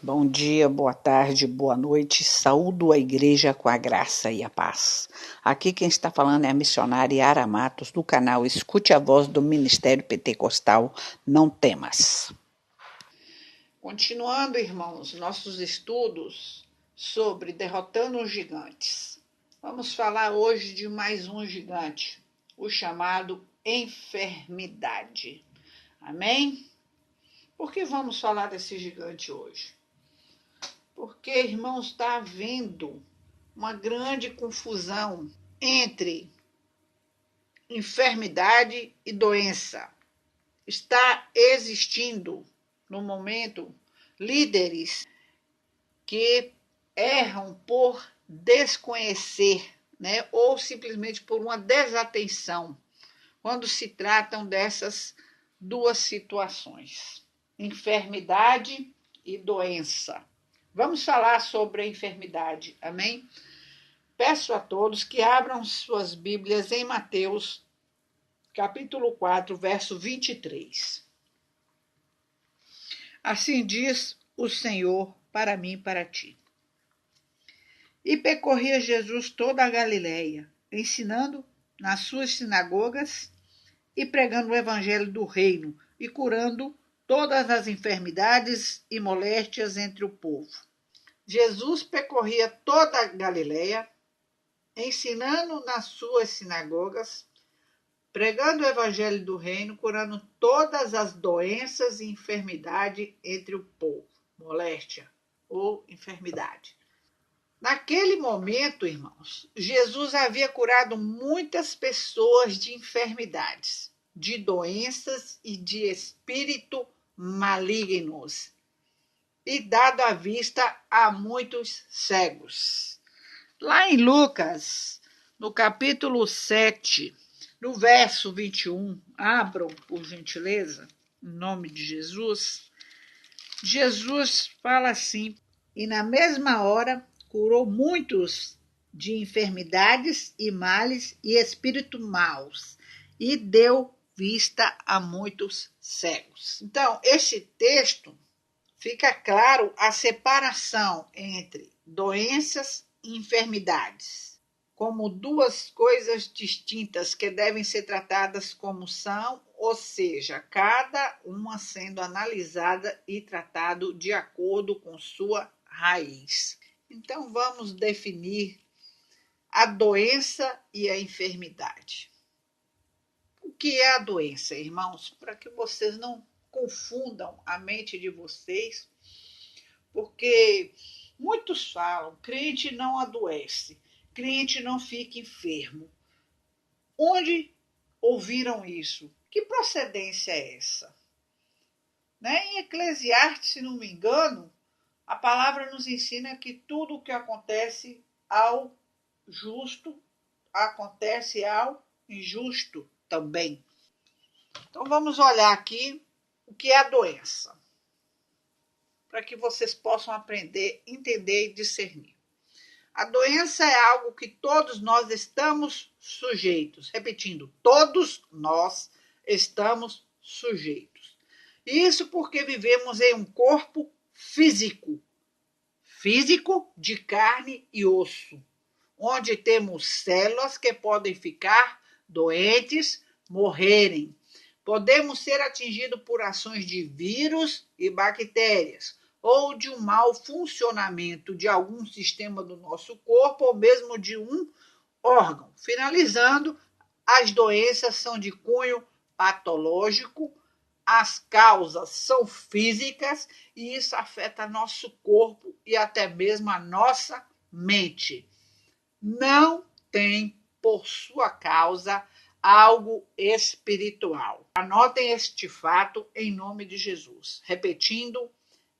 Bom dia, boa tarde, boa noite. Saúdo a igreja com a graça e a paz. Aqui quem está falando é a missionária Yara Matos, do canal Escute a Voz do Ministério Pentecostal Não Temas. Continuando, irmãos, nossos estudos sobre derrotando os gigantes. Vamos falar hoje de mais um gigante, o chamado enfermidade. Amém? Por que vamos falar desse gigante hoje? Porque, irmãos, está havendo uma grande confusão entre enfermidade e doença. Está existindo, no momento, líderes que erram por desconhecer, né, ou simplesmente por uma desatenção, quando se tratam dessas duas situações, enfermidade e doença. Vamos falar sobre a enfermidade, amém? Peço a todos que abram suas Bíblias em Mateus, capítulo 4, verso 23. Assim diz o Senhor para mim e para ti. E percorria Jesus toda a Galileia, ensinando nas suas sinagogas e pregando o evangelho do reino e curando todas as enfermidades e moléstias entre o povo. Jesus percorria toda a Galileia, ensinando nas suas sinagogas, pregando o evangelho do reino, curando todas as doenças e enfermidade entre o povo, moléstia ou enfermidade. Naquele momento, irmãos, Jesus havia curado muitas pessoas de enfermidades, de doenças e de espírito malignos, e dado a vista a muitos cegos. Lá em Lucas, no capítulo 7, no verso 21, abram, por gentileza, em nome de Jesus. Jesus fala assim: e na mesma hora curou muitos de enfermidades e males e espíritos maus, e deu vista a muitos cegos. Então, este texto fica claro a separação entre doenças e enfermidades, como duas coisas distintas que devem ser tratadas como são, ou seja, cada uma sendo analisada e tratado de acordo com sua raiz. Então vamos definir a doença e a enfermidade. O que é a doença, irmãos? Para que vocês não confundam a mente de vocês, porque muitos falam, crente não adoece, crente não fica enfermo. Onde ouviram isso? Que procedência é essa? Né? Em Eclesiastes, se não me engano, a palavra nos ensina que tudo o que acontece ao justo acontece ao injusto também. Então vamos olhar aqui o que é a doença, para que vocês possam aprender, entender e discernir. A doença é algo que todos nós estamos sujeitos. Repetindo, todos nós estamos sujeitos. Isso porque vivemos em um corpo físico, físico de carne e osso, onde temos células que podem ficar doentes, morrerem. Podemos ser atingidos por ações de vírus e bactérias, ou de um mau funcionamento de algum sistema do nosso corpo, ou mesmo de um órgão. Finalizando, as doenças são de cunho patológico, as causas são físicas e isso afeta nosso corpo e até mesmo a nossa mente. Não tem por sua causa algo espiritual. Anotem este fato em nome de Jesus. Repetindo,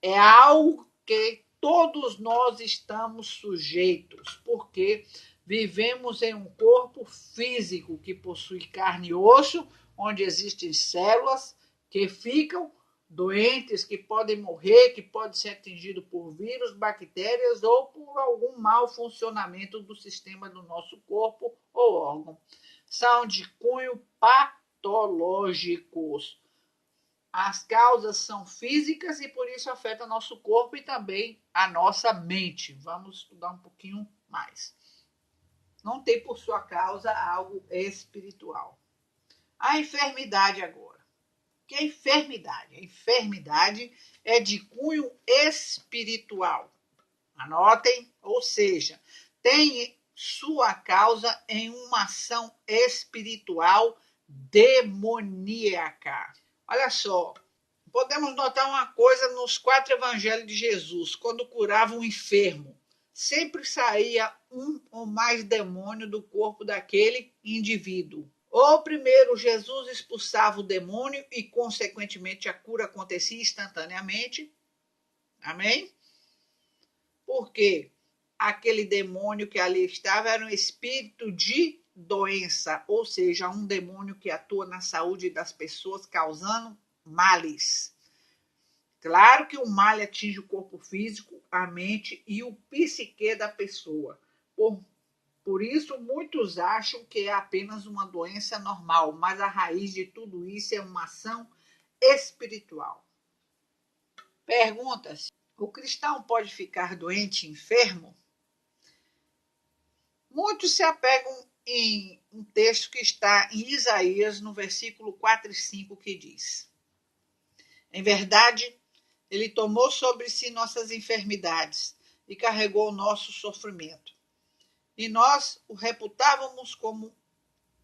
é algo que todos nós estamos sujeitos, porque vivemos em um corpo físico que possui carne e osso, onde existem células que ficam doentes, que podem morrer, que podem ser atingidos por vírus, bactérias ou por algum mau funcionamento do sistema do nosso corpo ou órgão. São de cunho patológicos. As causas são físicas e por isso afeta nosso corpo e também a nossa mente. Vamos estudar um pouquinho mais. Não tem por sua causa algo espiritual. A enfermidade agora. O que é enfermidade? A enfermidade é de cunho espiritual. Anotem, ou seja, tem sua causa em uma ação espiritual demoníaca. Olha só, podemos notar uma coisa nos 4 evangelhos de Jesus, quando curava um enfermo, sempre saía um ou mais demônio do corpo daquele indivíduo. Ou primeiro Jesus expulsava o demônio e, consequentemente, a cura acontecia instantaneamente. Amém? Porque aquele demônio que ali estava era um espírito de doença, ou seja, um demônio que atua na saúde das pessoas, causando males. Claro que o mal atinge o corpo físico, a mente e o psique da pessoa. Por isso, muitos acham que é apenas uma doença normal, mas a raiz de tudo isso é uma ação espiritual. Pergunta-se: o cristão pode ficar doente e enfermo? Muitos se apegam em um texto que está em Isaías, no versículo 4 e 5, que diz: em verdade, ele tomou sobre si nossas enfermidades e carregou o nosso sofrimento. E nós o reputávamos como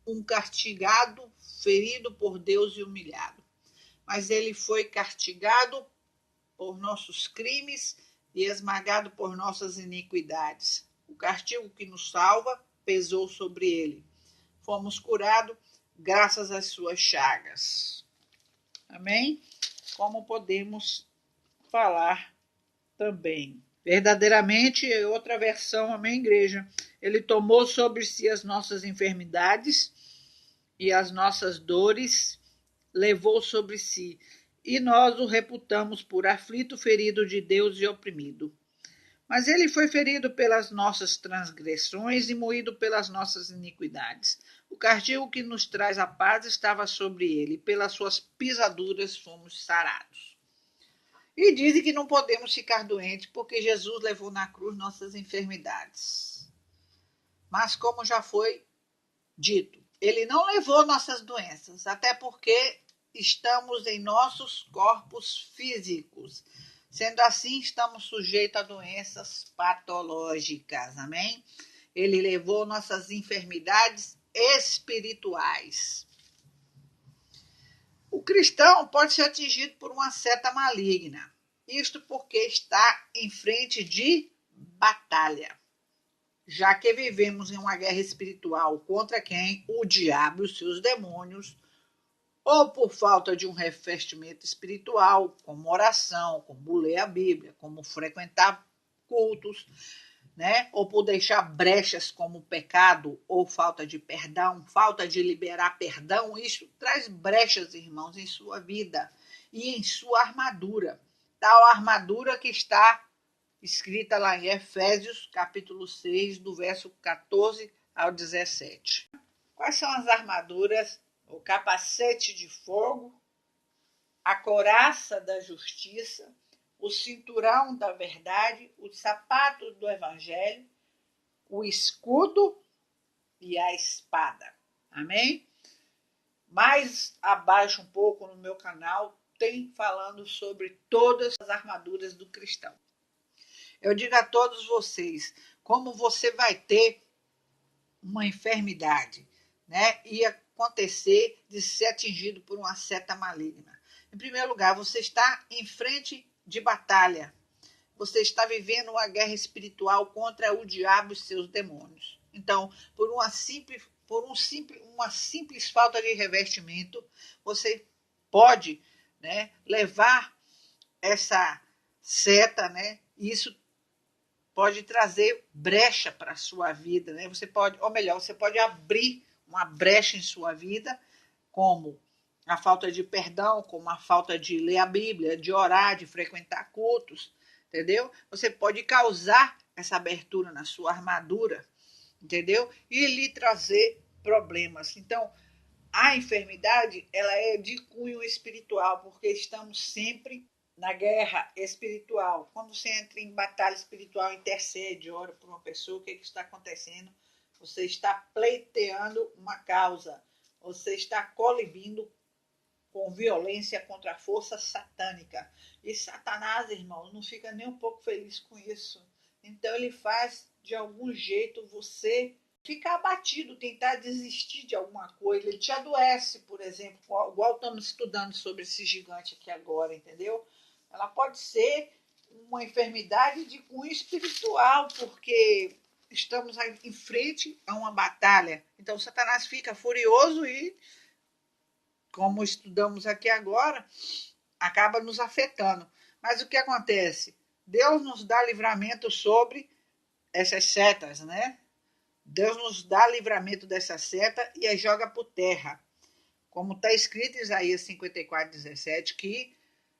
um castigado, ferido por Deus e humilhado. Mas ele foi castigado por nossos crimes e esmagado por nossas iniquidades. O castigo que nos salva pesou sobre ele. Fomos curados graças às suas chagas. Amém? Como podemos falar também. Verdadeiramente, outra versão, amém, igreja? Ele tomou sobre si as nossas enfermidades e as nossas dores, levou sobre si, e nós o reputamos por aflito, ferido de Deus e oprimido. Mas ele foi ferido pelas nossas transgressões e moído pelas nossas iniquidades. O castigo que nos traz a paz estava sobre ele, e pelas suas pisaduras fomos sarados. E dizem que não podemos ficar doentes porque Jesus levou na cruz nossas enfermidades. Mas como já foi dito, ele não levou nossas doenças, até porque estamos em nossos corpos físicos. Sendo assim, estamos sujeitos a doenças patológicas, amém? Ele levou nossas enfermidades espirituais. O cristão pode ser atingido por uma seta maligna. Isto porque está em frente de batalha. Já que vivemos em uma guerra espiritual contra quem? O diabo e os seus demônios, ou por falta de um revestimento espiritual, como oração, como ler a Bíblia, como frequentar cultos, né? Ou por deixar brechas como pecado ou falta de perdão, falta de liberar perdão, isso traz brechas, irmãos, em sua vida e em sua armadura. Tal armadura que está escrita lá em Efésios, capítulo 6, do verso 14 ao 17. Quais são as armaduras? O capacete de fogo, a couraça da justiça, o cinturão da verdade, os sapatos do evangelho, o escudo e a espada. Amém? Mais abaixo um pouco no meu canal tem falando sobre todas as armaduras do cristão. Eu digo a todos vocês, como você vai ter uma enfermidade, né? E acontecer de ser atingido por uma seta maligna. Em primeiro lugar, você está em frente de batalha. Você está vivendo uma guerra espiritual contra o diabo e seus demônios. Então, por uma simples falta de revestimento, você pode, né, levar essa seta, né? Isso pode trazer brecha para a sua vida, né? Você pode, ou melhor, você pode abrir uma brecha em sua vida, como a falta de perdão, como a falta de ler a Bíblia, de orar, de frequentar cultos, entendeu? Você pode causar essa abertura na sua armadura, entendeu? E lhe trazer problemas. Então, a enfermidade, ela é de cunho espiritual, porque estamos sempre na guerra espiritual. Quando você entra em batalha espiritual, intercede, ora por uma pessoa, o que está acontecendo? Você está pleiteando uma causa, você está colibindo com violência contra a força satânica. E Satanás, irmão, não fica nem um pouco feliz com isso. Então ele faz de algum jeito você ficar abatido, tentar desistir de alguma coisa. Ele te adoece, por exemplo, igual estamos estudando sobre esse gigante aqui agora, entendeu? Ela pode ser uma enfermidade de cunho espiritual, porque estamos em frente a uma batalha. Então Satanás fica furioso e, como estudamos aqui agora, acaba nos afetando. Mas o que acontece? Deus nos dá livramento sobre essas setas, né? Deus nos dá livramento dessa seta e as joga por terra. Como está escrito em Isaías 54:17, que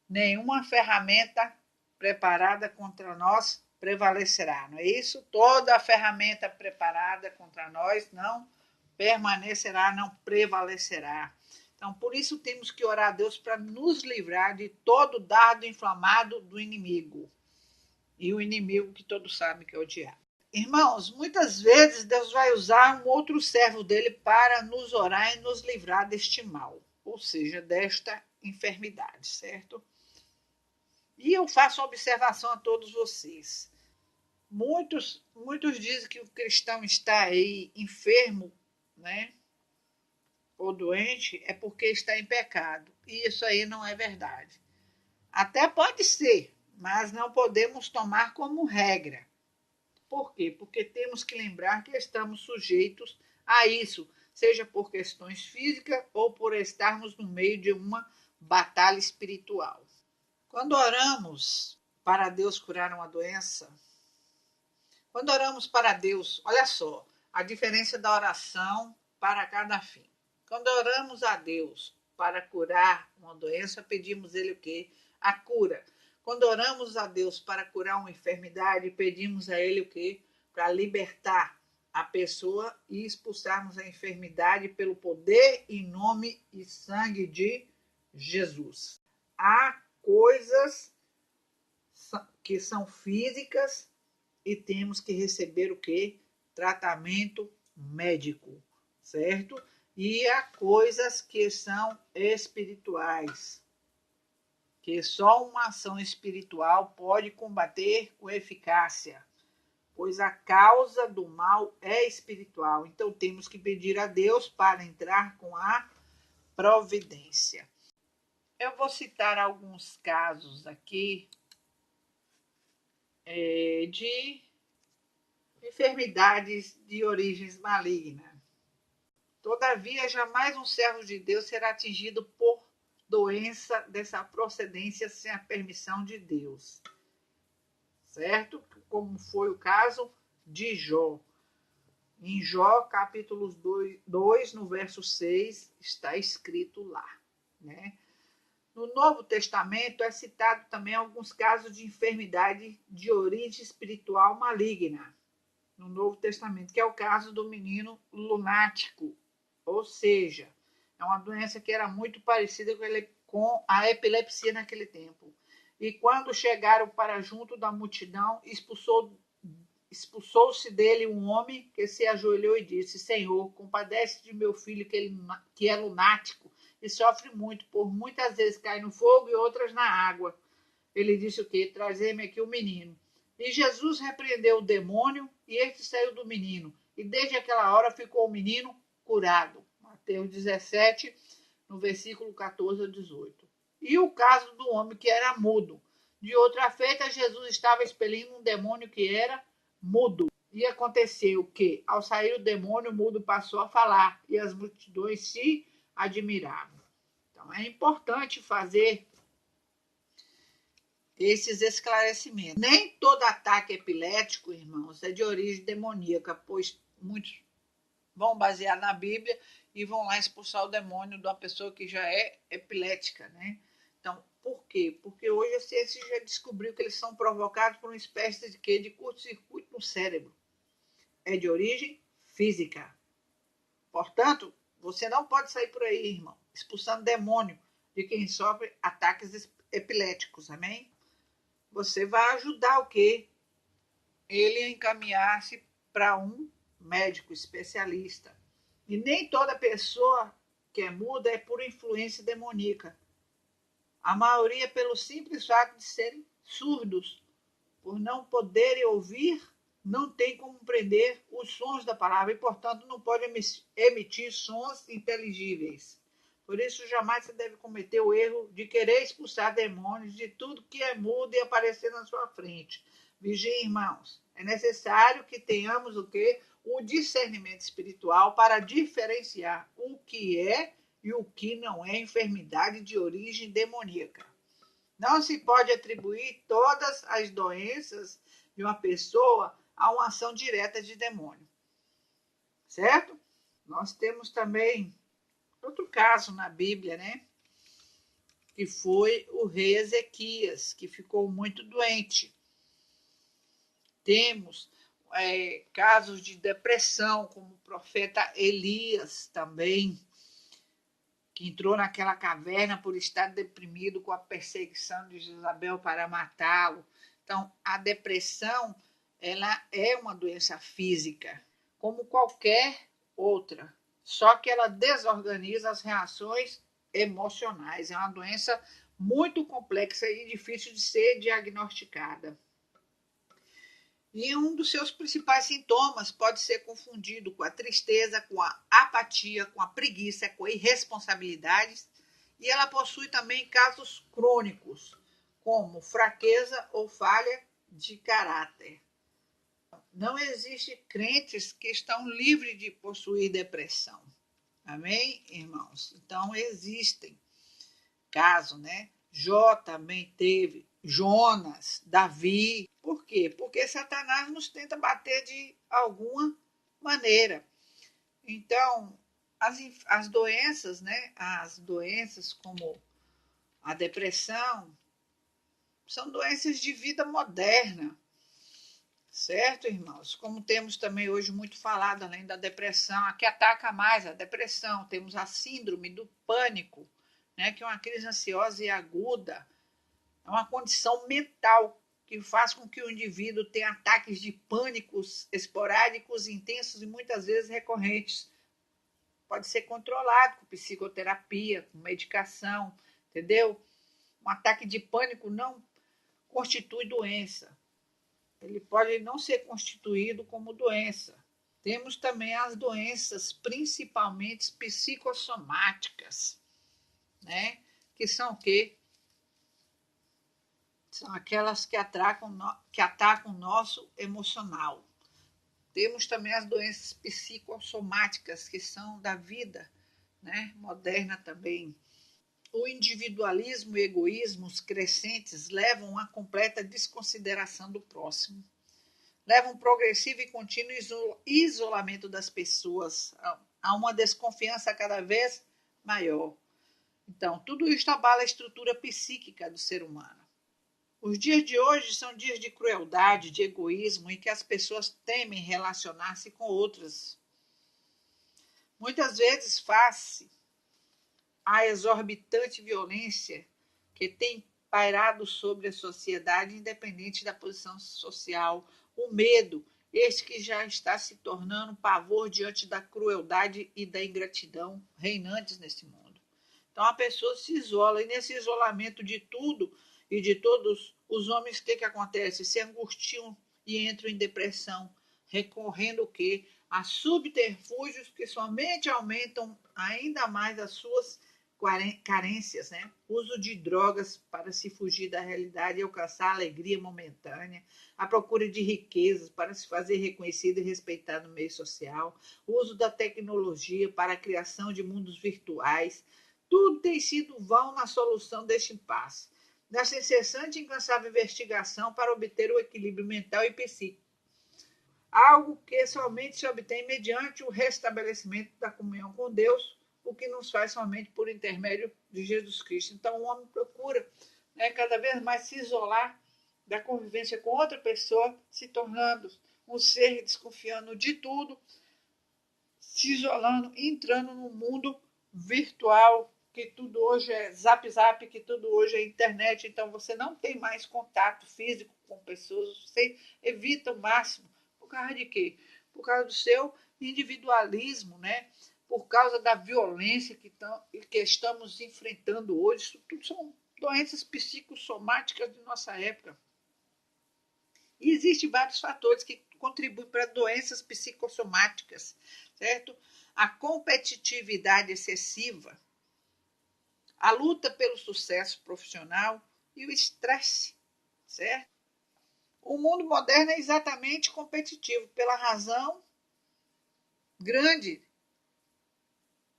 nenhuma ferramenta preparada contra nós prevalecerá. Não é isso? Toda ferramenta preparada contra nós não permanecerá, não prevalecerá. Então, por isso temos que orar a Deus para nos livrar de todo dardo inflamado do inimigo. E o inimigo que todos sabem que é o diabo. Irmãos, muitas vezes Deus vai usar um outro servo dele para nos orar e nos livrar deste mal, ou seja, desta enfermidade, certo? E eu faço uma observação a todos vocês. Muitos dizem que o cristão está aí enfermo, né? Ou doente, é porque está em pecado. E isso aí não é verdade. Até pode ser, mas não podemos tomar como regra. Por quê? Porque temos que lembrar que estamos sujeitos a isso, seja por questões físicas ou por estarmos no meio de uma batalha espiritual. Quando oramos para Deus curar uma doença, quando oramos para Deus, olha só, a diferença da oração para cada fim. Quando oramos a Deus para curar uma doença, pedimos Ele o quê? A cura. Quando oramos a Deus para curar uma enfermidade, pedimos a Ele o quê? Para libertar a pessoa e expulsarmos a enfermidade pelo poder e nome e sangue de Jesus. Há coisas que são físicas e temos que receber o quê? Tratamento médico, certo? E há coisas que são espirituais, que só uma ação espiritual pode combater com eficácia, pois a causa do mal é espiritual. Então temos que pedir a Deus para entrar com a providência. Eu vou citar alguns casos aqui de enfermidades de origens malignas. Todavia, jamais um servo de Deus será atingido por doença dessa procedência sem a permissão de Deus. Certo? Como foi o caso de Jó. Em Jó, capítulo 2, no verso 6, está escrito lá, né? No Novo Testamento é citado também alguns casos de enfermidade de origem espiritual maligna. No Novo Testamento, que é o caso do menino lunático, ou seja, é uma doença que era muito parecida com a epilepsia naquele tempo. E quando chegaram para junto da multidão, expulsou-se dele um homem que se ajoelhou e disse: Senhor, compadece de meu filho que é lunático e sofre muito, por muitas vezes cai no fogo e outras na água. Ele disse o quê? Trazei-me aqui o menino. E Jesus repreendeu o demônio e este saiu do menino. E desde aquela hora ficou o menino curado. Mateus 17, no versículo 14 a 18. E o caso do homem que era mudo. De outra feita, Jesus estava expelindo um demônio que era mudo. E aconteceu que, ao sair o demônio, o mudo passou a falar e as multidões se admiravam. Então, é importante fazer esses esclarecimentos. Nem todo ataque epilético, irmãos, é de origem demoníaca, pois muitos vão basear na Bíblia e vão lá expulsar o demônio de uma pessoa que já é epilética, né? Então, por quê? Porque hoje a ciência já descobriu que eles são provocados por uma espécie de quê? De curto-circuito no cérebro. É de origem física. Portanto, Você não pode sair por aí, irmão, expulsando demônio de quem sofre ataques epiléticos, amém? Você vai ajudar o quê? Ele a encaminhar-se para um médico especialista. E nem toda pessoa que é muda é por influência demoníaca. A maioria pelo simples fato de serem surdos, por não poderem ouvir, não tem como compreender os sons da palavra e, portanto, não pode emitir sons inteligíveis. Por isso, jamais você deve cometer o erro de querer expulsar demônios de tudo que é mudo e aparecer na sua frente. Vigiem, irmãos. É necessário que tenhamos o quê? O discernimento espiritual para diferenciar o que é e o que não é enfermidade de origem demoníaca. Não se pode atribuir todas as doenças de uma pessoa a uma ação direta de demônio. Certo? Nós temos também outro caso na Bíblia, né? Que foi o rei Ezequias, que ficou muito doente. Temos casos de depressão, como o profeta Elias também, que entrou naquela caverna por estar deprimido com a perseguição de Jezabel para matá-lo. Então, a depressão, ela é uma doença física, como qualquer outra, só que ela desorganiza as reações emocionais. É uma doença muito complexa e difícil de ser diagnosticada. E um dos seus principais sintomas pode ser confundido com a tristeza, com a apatia, com a preguiça, com a irresponsabilidade. E ela possui também casos crônicos, como fraqueza ou falha de caráter. Não existe crentes que estão livres de possuir depressão. Amém, irmãos? Então, existem casos, né? Jó também teve, Jonas, Davi. Por quê? Porque Satanás nos tenta bater de alguma maneira. Então, as doenças, né? As doenças como a depressão, são doenças de vida moderna. Certo, irmãos? Como temos também hoje muito falado, além da depressão, a que ataca mais a depressão, temos a síndrome do pânico, né, que é uma crise ansiosa e aguda. É uma condição mental que faz com que o indivíduo tenha ataques de pânicos esporádicos, intensos e muitas vezes recorrentes. Pode ser controlado com psicoterapia, com medicação, entendeu? Um ataque de pânico não constitui doença. Ele pode não ser constituído como doença. Temos também as doenças, principalmente psicossomáticas, né? Que são o quê? São aquelas que atacam o nosso emocional. Temos também as doenças psicossomáticas, que são da vida, né? Moderna também. O individualismo e egoísmos crescentes levam à completa desconsideração do próximo. Leva um progressivo e contínuo isolamento das pessoas, a uma desconfiança cada vez maior. Então, tudo isso abala a estrutura psíquica do ser humano. Os dias de hoje são dias de crueldade, de egoísmo, em que as pessoas temem relacionar-se com outras. Muitas vezes, face à exorbitante violência que tem pairado sobre a sociedade, independente da posição social, o medo, este que já está se tornando pavor diante da crueldade e da ingratidão reinantes nesse mundo. Então a pessoa se isola, e nesse isolamento de tudo e de todos os homens, o que acontece? Se angustiam e entram em depressão, recorrendo o quê? A subterfúgios que somente aumentam ainda mais as suas carências, né? Uso de drogas para se fugir da realidade e alcançar a alegria momentânea, a procura de riquezas para se fazer reconhecido e respeitado no meio social, o uso da tecnologia para a criação de mundos virtuais. Tudo tem sido vão na solução deste impasse, nessa incessante e incansável investigação para obter o equilíbrio mental e psíquico, algo que somente se obtém mediante o restabelecimento da comunhão com Deus, o que nos faz somente por intermédio de Jesus Cristo. Então, o homem procura, né, cada vez mais se isolar da convivência com outra pessoa, se tornando um ser desconfiando de tudo, se isolando, entrando no mundo virtual, que tudo hoje é zap zap, que tudo hoje é internet, então você não tem mais contato físico com pessoas, você evita o máximo. Por causa de quê? Por causa do seu individualismo, né? Por causa da violência que estamos enfrentando hoje. Isso tudo são doenças psicossomáticas de nossa época. E existem vários fatores que contribuem para doenças psicossomáticas, certo? A competitividade excessiva, a luta pelo sucesso profissional e o estresse, certo? O mundo moderno é exatamente competitivo pela razão grande,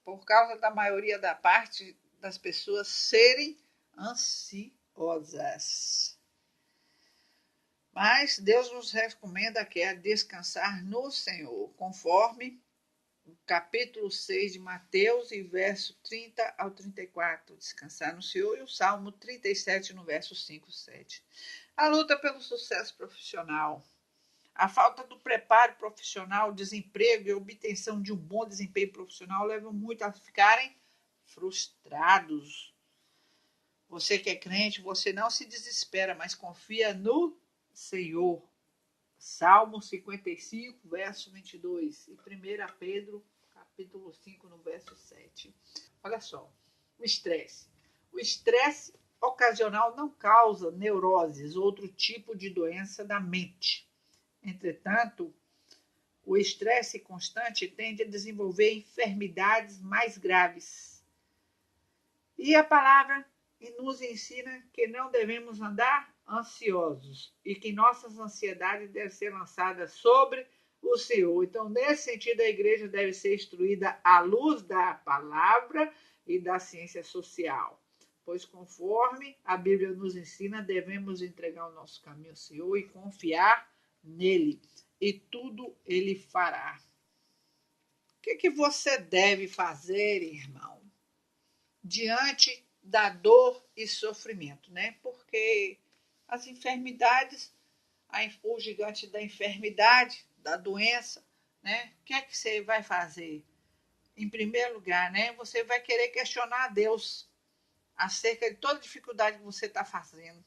por causa da maioria da parte das pessoas serem ansiosas. Mas Deus nos recomenda que é descansar no Senhor, conforme o capítulo 6 de Mateus, e verso 30 ao 34, descansar no Senhor, e o Salmo 37, no verso 5 e 7. A luta pelo sucesso profissional, a falta do preparo profissional, desemprego e obtenção de um bom desempenho profissional levam muito a ficarem frustrados. Você que é crente, você não se desespera, mas confia no Senhor. Salmo 55, verso 22 e 1 Pedro, capítulo 5, no verso 7. Olha só, o estresse. O estresse ocasional não causa neuroses, outro tipo de doença da mente. Entretanto, o estresse constante tende a desenvolver enfermidades mais graves. E a palavra nos ensina que não devemos andar ansiosos e que nossas ansiedades devem ser lançadas sobre o Senhor. Então, nesse sentido, a igreja deve ser instruída à luz da palavra e da ciência social. Pois, conforme a Bíblia nos ensina, devemos entregar o nosso caminho ao Senhor e confiar nele. E tudo ele fará. O que você deve fazer, irmão, diante da dor e sofrimento, né? Porque as enfermidades, o gigante da enfermidade, da doença, né? O que é que você vai fazer? Em primeiro lugar, né? Você vai querer questionar a Deus acerca de toda dificuldade que você está fazendo,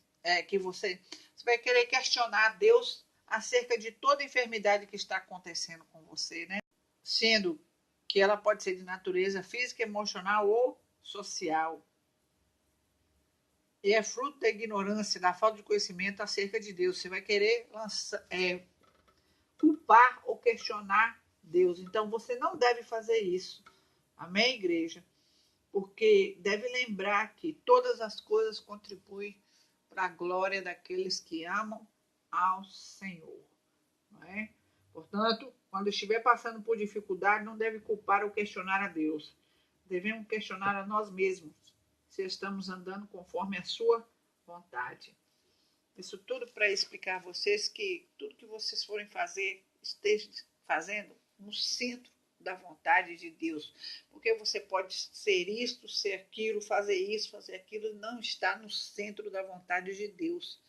você vai querer questionar a Deus acerca de toda enfermidade que está acontecendo com você, né? Sendo que ela pode ser de natureza física, emocional ou social. E é fruto da ignorância, da falta de conhecimento acerca de Deus. Você vai querer culpar ou questionar Deus. Então, você não deve fazer isso. Amém, igreja? Porque deve lembrar que todas as coisas contribuem para a glória daqueles que amam ao Senhor. Não é? Portanto, quando estiver passando por dificuldade, não deve culpar ou questionar a Deus. Devemos questionar a nós mesmos se estamos andando conforme a sua vontade. Isso tudo para explicar a vocês que tudo que vocês forem fazer, estejam fazendo no centro da vontade de Deus. Porque você pode ser isto, ser aquilo, fazer isso, fazer aquilo, não está no centro da vontade de Deus.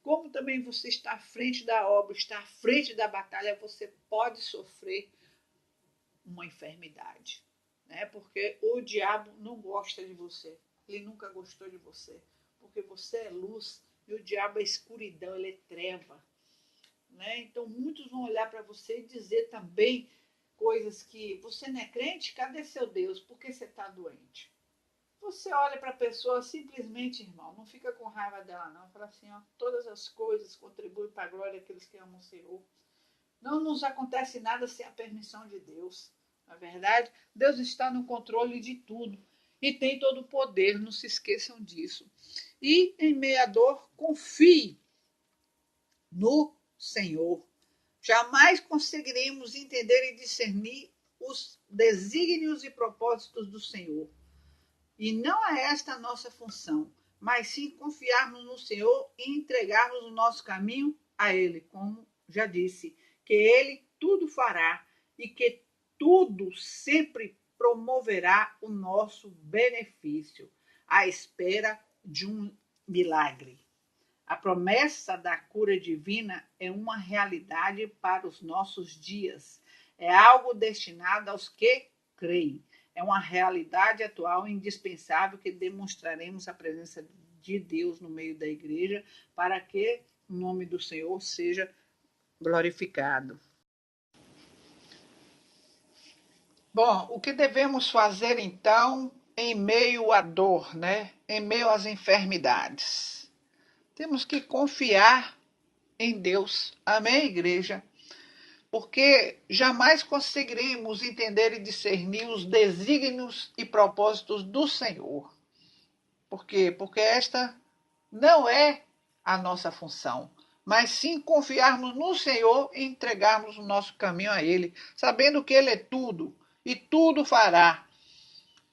Como também você está à frente da obra, está à frente da batalha, você pode sofrer uma enfermidade. Né? Porque o diabo não gosta de você. Ele nunca gostou de você. Porque você é luz e o diabo é escuridão, ele é treva. Né? Então muitos vão olhar para você e dizer também coisas que você não é crente, cadê seu Deus? Por que você está doente? Você olha para a pessoa simplesmente, irmão, não fica com raiva dela não, fala assim, ó, todas as coisas contribuem para a glória daqueles que amam o Senhor. Não nos acontece nada sem a permissão de Deus. Na verdade, Deus está no controle de tudo e tem todo o poder, não se esqueçam disso. E em meio à dor, confie no Senhor. Jamais conseguiremos entender e discernir os desígnios e propósitos do Senhor. E não é esta a nossa função, mas sim confiarmos no Senhor e entregarmos o nosso caminho a Ele, como já disse, que Ele tudo fará e que tudo sempre promoverá o nosso benefício, à espera de um milagre. A promessa da cura divina é uma realidade para os nossos dias. é algo destinado aos que creem. É uma realidade atual e indispensável que demonstraremos a presença de Deus no meio da igreja para que o nome do Senhor seja glorificado. Bom, o que devemos fazer então em meio à dor, né? Em meio às enfermidades? Temos que confiar em Deus. Amém, igreja? Porque jamais conseguiremos entender e discernir os desígnios e propósitos do Senhor. Por quê? Porque esta não é a nossa função, mas sim confiarmos no Senhor e entregarmos o nosso caminho a Ele, sabendo que Ele é tudo e tudo fará,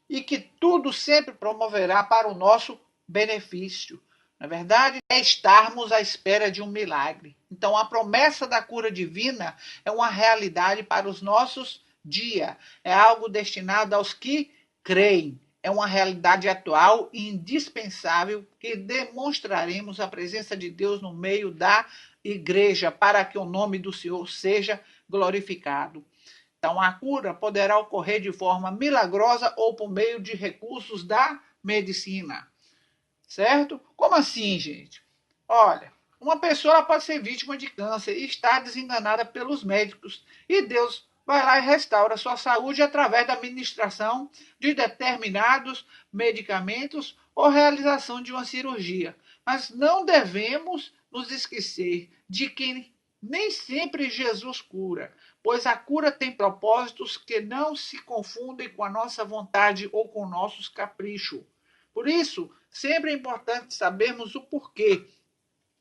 e que tudo sempre promoverá para o nosso benefício. Na verdade, é estarmos à espera de um milagre. Então, a promessa da cura divina é uma realidade para os nossos dias. É algo destinado aos que creem. É uma realidade atual e indispensável que demonstraremos a presença de Deus no meio da igreja para que o nome do Senhor seja glorificado. Então, a cura poderá ocorrer de forma milagrosa ou por meio de recursos da medicina. Certo? Como assim, gente? Olha, uma pessoa pode ser vítima de câncer e estar desenganada pelos médicos. E Deus vai lá e restaura a sua saúde através da administração de determinados medicamentos ou realização de uma cirurgia. Mas não devemos nos esquecer de que nem sempre Jesus cura, pois a cura tem propósitos que não se confundem com a nossa vontade ou com nossos caprichos. Por isso, sempre é importante sabermos o porquê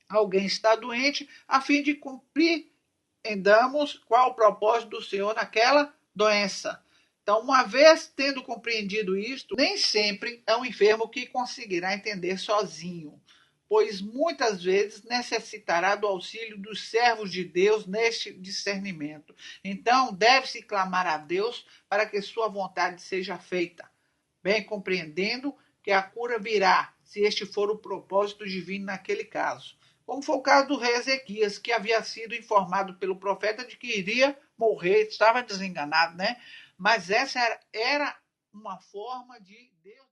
alguém está doente, a fim de compreendamos qual o propósito do Senhor naquela doença. Então, uma vez tendo compreendido isto, nem sempre é um enfermo que conseguirá entender sozinho, pois muitas vezes necessitará do auxílio dos servos de Deus neste discernimento. Então, deve-se clamar a Deus para que sua vontade seja feita, bem compreendendo que a cura virá, se este for o propósito divino naquele caso. Como foi o caso do rei Ezequias, que havia sido informado pelo profeta de que iria morrer, estava desenganado, né? Mas essa era uma forma de Deus